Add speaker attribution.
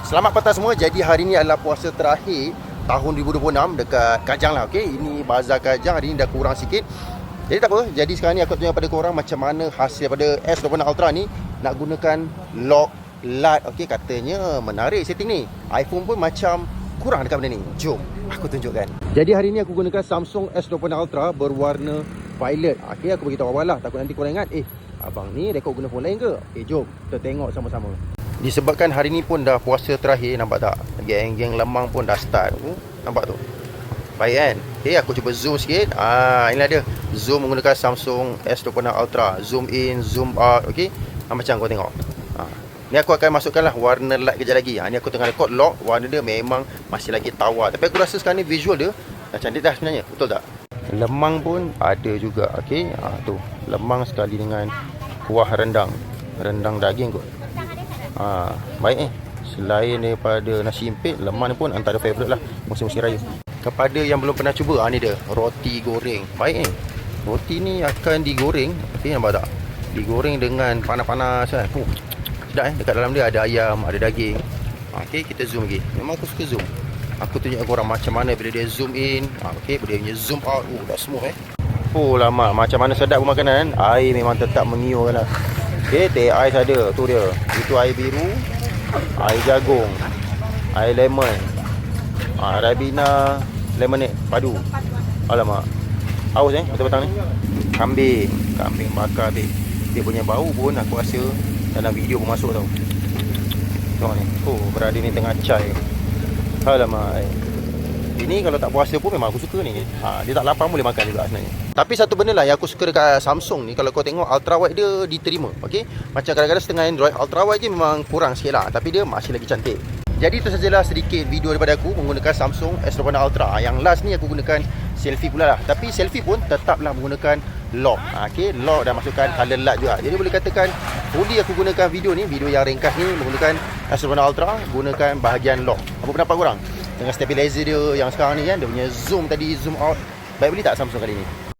Speaker 1: Selamat petang semua. Jadi hari ni adalah puasa terakhir tahun 2026 dekat Kajang lah. Okey, ini bazar Kajang. Hari ni dah kurang sikit. Jadi tak apa. Jadi sekarang ni aku tunjuk pada korang macam mana hasil pada S26 Ultra ni nak gunakan lock light. Okey, katanya menarik setting ni. iPhone pun macam kurang dekat benda ni. Jom aku tunjukkan. Jadi hari ni aku gunakan Samsung S26 Ultra berwarna violet. Okey, aku beritahu awal lah, takut nanti korang ingat abang ni rekod guna phone lain ke? Okey, jom kita tengok sama-sama. Disebabkan hari ni pun dah puasa terakhir, nampak tak? Geng-geng lemang pun dah start. Nampak tu? Baik kan? Okay, aku cuba zoom sikit. Inilah dia. Zoom menggunakan Samsung S26 Ultra. Zoom in, zoom out. Okay? Macam kau tengok. Ni aku akan masukkanlah warna light kejap lagi. Ni aku tengah record lock. Warna dia memang masih lagi tawar. Tapi aku rasa sekarang ni visual dia dah cantik dah sebenarnya. Betul tak? Lemang pun ada juga. Okay? Tu. Lemang sekali dengan kuah rendang. Rendang daging kot. Baik selain daripada nasi impit, lemang ni pun antara favourite lah musim-musim raya. Kepada yang belum pernah cuba, ni dia roti goreng. Baik roti ni akan digoreng. Okay, nampak tak? Digoreng dengan panas-panas kan. Sedap dekat dalam dia ada ayam, ada daging. Okay, kita zoom lagi. Memang aku suka zoom. Aku tunjuk korang macam mana bila dia zoom in. Okay, bila dia zoom out. Dah smooth lama. Macam mana sedap pun makanan. Air memang tetap mengiur lah. Okay, teh ais ada. Tu dia. Itu air biru, air jagung, air lemon, Ribena lemonade padu. Alamak, haus petang-petang ni. Kambing bakar dia. Dia punya bau pun aku rasa dalam video pun masuk tau. Tengok ni. Berada ni tengah chai. Alamak. Ini kalau tak puasa pun memang aku suka ni. Dia tak lapar boleh makan juga sebenarnya. Tapi satu benda lah yang aku suka dekat Samsung ni, kalau kau tengok ultra wide dia diterima. Okey, macam kadang-kadang setengah Android ultra wide je memang kurang sikit lah, tapi dia masih lagi cantik. Jadi itu sajalah sedikit video daripada aku menggunakan Samsung S26 Ultra. Yang last ni aku gunakan selfie pula lah. Tapi selfie pun tetaplah menggunakan lock. Okey, lock dan masukkan color light juga. Jadi boleh katakan fully aku gunakan video ni, video yang ringkas ni menggunakan S26 Ultra, gunakan bahagian lock. Apa pendapat korang? Dengan stabilizer dia yang sekarang ni kan, dia punya zoom tadi, zoom out. Baik beli tak Samsung kali ni?